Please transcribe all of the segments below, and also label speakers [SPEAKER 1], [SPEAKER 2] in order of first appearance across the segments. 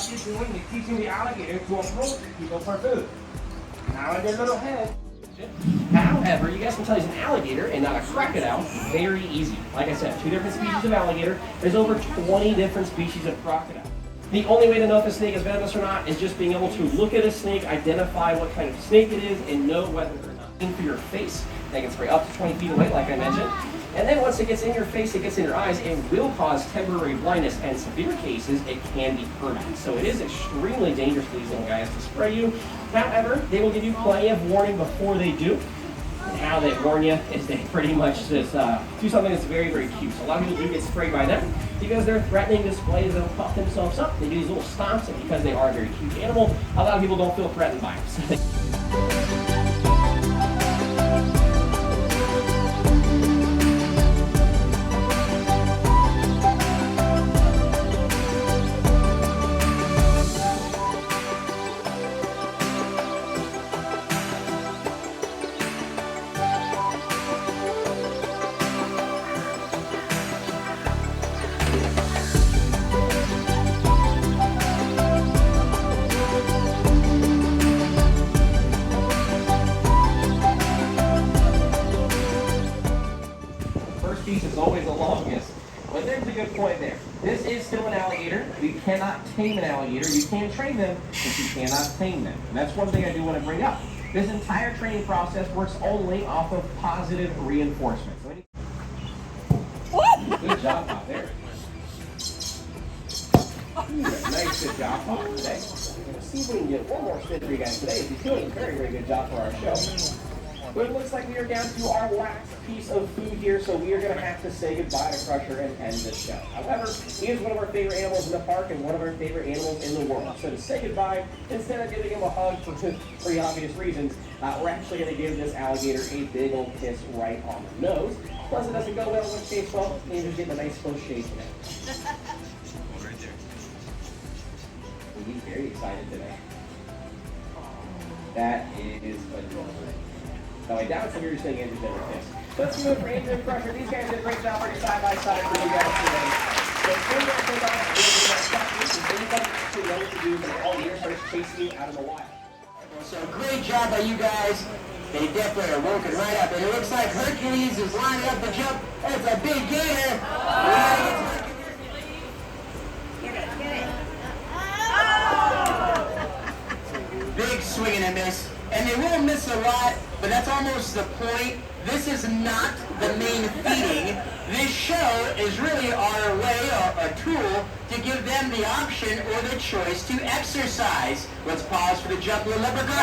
[SPEAKER 1] what you're doing is teaching the alligator to approach people for food. Now in their little head. However, you guys can tell he's an alligator and not a crocodile very easy. Like I said, 2 different species of alligator. There's over 20 different species of crocodile. The only way to know if a snake is venomous or not is just being able to look at a snake, identify what kind of snake it is, and know whether or not it's in for your face. They can spray up to 20 feet away, like I mentioned. And then once it gets in your face, it gets in your eyes, it will cause temporary blindness, and in severe cases, it can be permanent. So it is extremely dangerous for these little guys to spray you. However, they will give you plenty of warning before they do. And how they warn you is they pretty much just do something that's very, very cute. So a lot of people do get sprayed by them because they're threatening displays. They'll puff themselves up. They do these little stomps, and because they are a very cute animal, a lot of people don't feel threatened by them. Is always the longest. But there's a good point there. This is still an alligator. You cannot tame an alligator. You can train them, but you cannot tame them. And that's one thing I do want to bring up. This entire training process works only off of positive reinforcement. Good job out there. Nice good job Pop today. We're going to see if we can get one more spin for you guys today. He's doing a very, very good job for our show. But it looks like we are down to our last piece of food here, so we are going to have to say goodbye to Crusher and end the show. However, he is one of our favorite animals in the park and one of our favorite animals in the world. So to say goodbye, instead of giving him a hug for pretty obvious reasons, we're actually going to give this alligator a big old kiss right on the nose. Plus, it doesn't go well with case well, and just getting a nice close shave today. Right there. He's very excited today. That is adorable. So I doubt some of you are saying Andrew's never pissed. So let's do it for Andrew and Crusher. These guys did a great job already side by side for you guys today. So if you're going to take off, you're going to stop this. If anybody actually knows what to do, then all the air starts chasing you out of the wild.
[SPEAKER 2] So great job by you guys. They definitely are woken right up. And it looks like Hercules is lining up the jump. That's a big gator. Big swing and a miss. And they will miss a lot, but that's almost the point. This is not the main feeding. This show is really our way, or a tool, to give them the option or the choice to exercise. Let's pause for the jump of the leprechaun.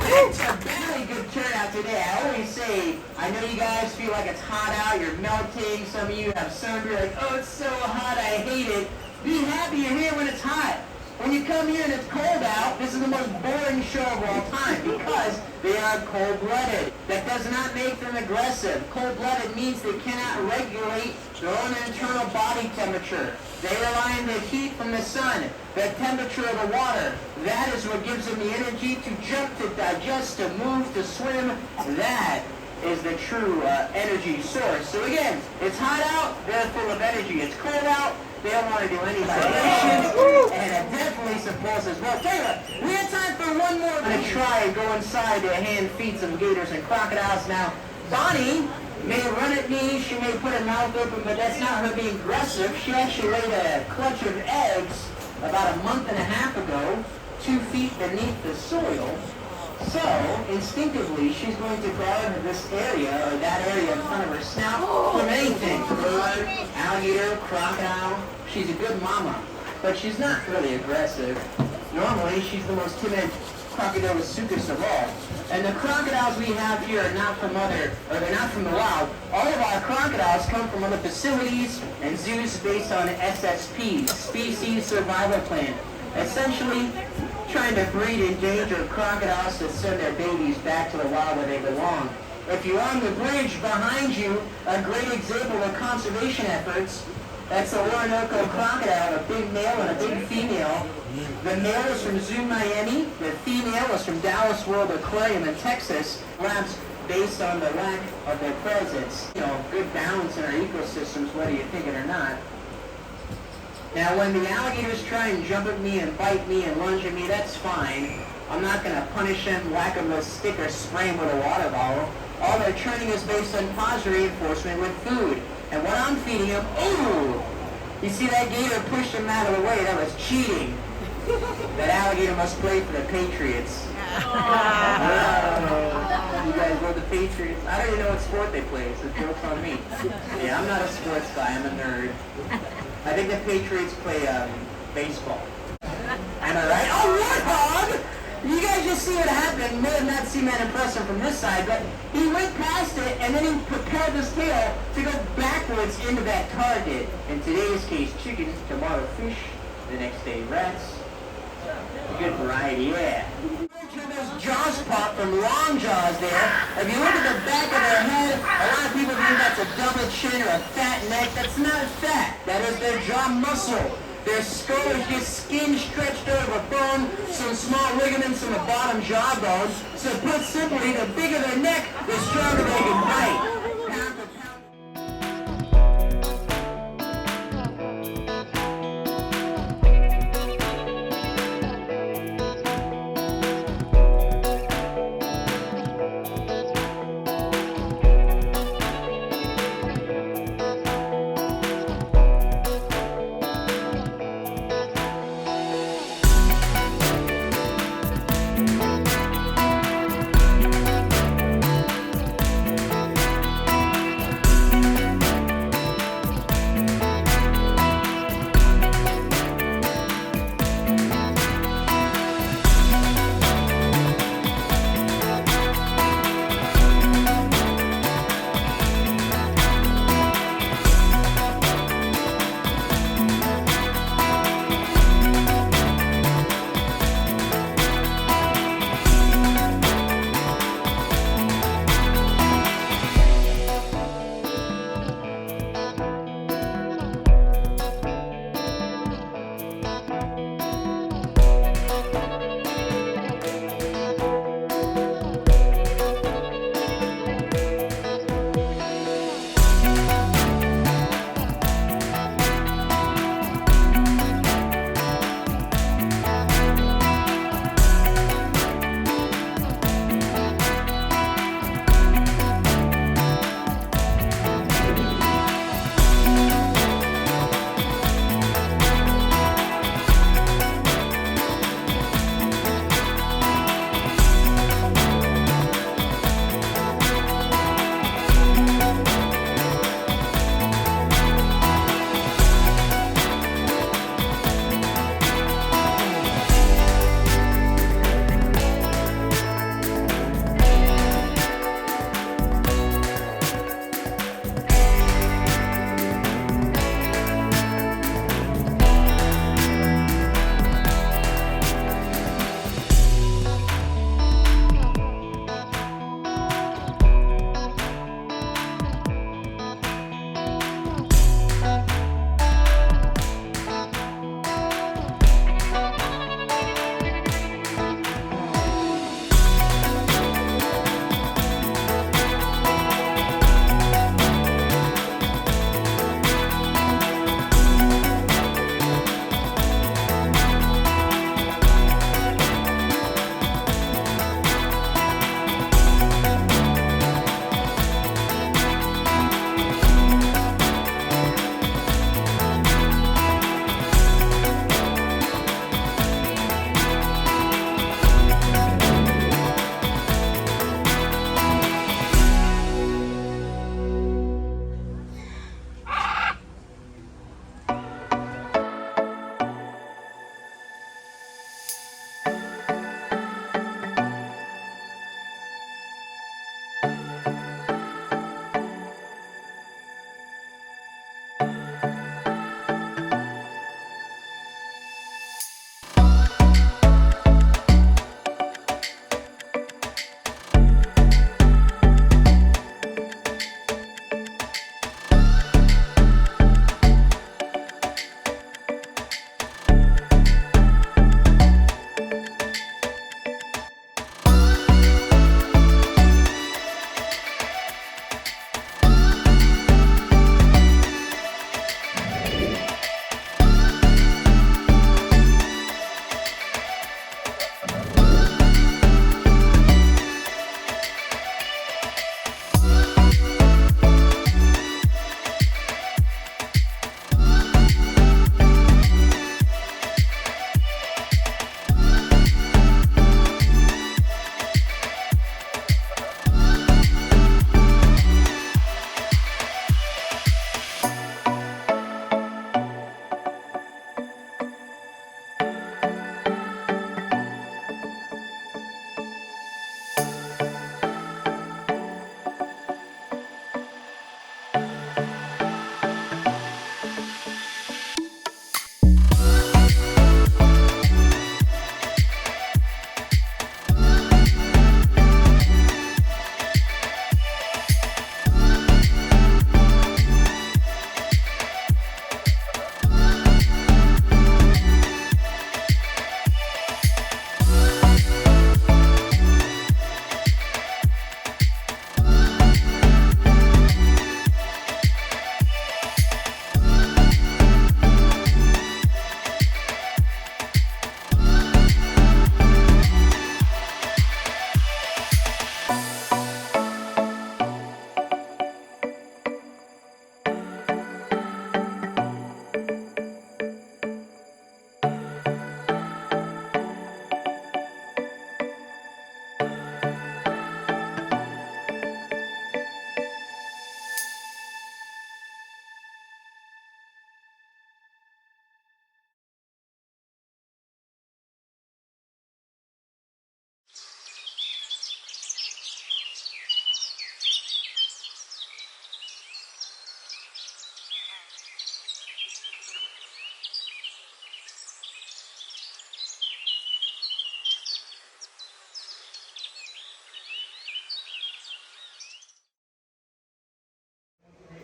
[SPEAKER 2] It's a very good turnout today. I always say, I know you guys feel like it's hot out, you're melting. Some of you have sunburn, like, oh, it's so hot, I hate it. Be happy you're here when it's hot. When you come here and it's cold out, this is the most boring show of all time because they are cold-blooded. That does not make them aggressive. Cold-blooded means they cannot regulate their own internal body temperature. They rely on the heat from the sun, the temperature of the water. That is what gives them the energy to jump, to digest, to move, to swim. That is the true energy source. So again, it's hot out, they're full of energy. It's cold out, they don't want to do any vibrations, and it definitely supports as well. Taylor, we have time for one more. I'm going to try and go inside to hand feed some gators and crocodiles. Now, Bonnie may run at me, she may put her mouth open, but that's not her being aggressive. She actually laid a clutch of eggs about a month and a half ago, 2 feet beneath the soil. So, instinctively, she's going to guard this area, or that area in front of her snout, from anything. Bird, alligator, crocodile. She's a good mama, but she's not really aggressive. Normally, she's the most timid Crocodylus of all. And the crocodiles we have here are not from they're not from the wild. All of our crocodiles come from other facilities and zoos based on SSP, Species Survival Plan. Essentially, trying to breed endangered crocodiles to send their babies back to the wild where they belong. If you're on the bridge behind you, a great example of conservation efforts, that's the Orinoco crocodile, a big male and a big female. The male is from Zoo Miami, the female is from Dallas World Aquarium in Texas, perhaps based on the lack of their presence. You know, good balance in our ecosystems, whether you think it or not. Now, when the alligators try and jump at me and bite me and lunge at me, that's fine. I'm not going to punish them, whack them with a stick, or spray them with a water bottle. All their training is based on positive reinforcement with food. And what I'm feeding them, ooh! You see that gator pushed him out of the way? That was cheating. That alligator must play for the Patriots. You guys love the Patriots? I don't even know what sport they play, so joke's on me. Yeah, I'm not a sports guy, I'm a nerd. I think the Patriots play baseball. Am I right? Oh, warthog! You guys just see what happened. May have not seen that impression from this side, but he went past it and then he propelled his tail to go backwards into that target. In today's case, chicken, tomorrow fish, the next day rats. A good variety, yeah. Those jaws pop from long jaws there. If you look at the back of their head, a lot of people think that's a double chin or a fat neck. That's not fat. That is their jaw muscle. Their skull is just skin stretched over bone, some small ligaments in the bottom jawbone. So put simply, the bigger their neck, the stronger they can bite.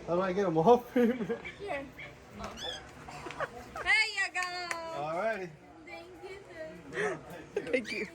[SPEAKER 3] How do I get them off?
[SPEAKER 4] Here. Oh. There you go.
[SPEAKER 3] Alrighty.
[SPEAKER 4] Thank you, sir.
[SPEAKER 5] Thank you.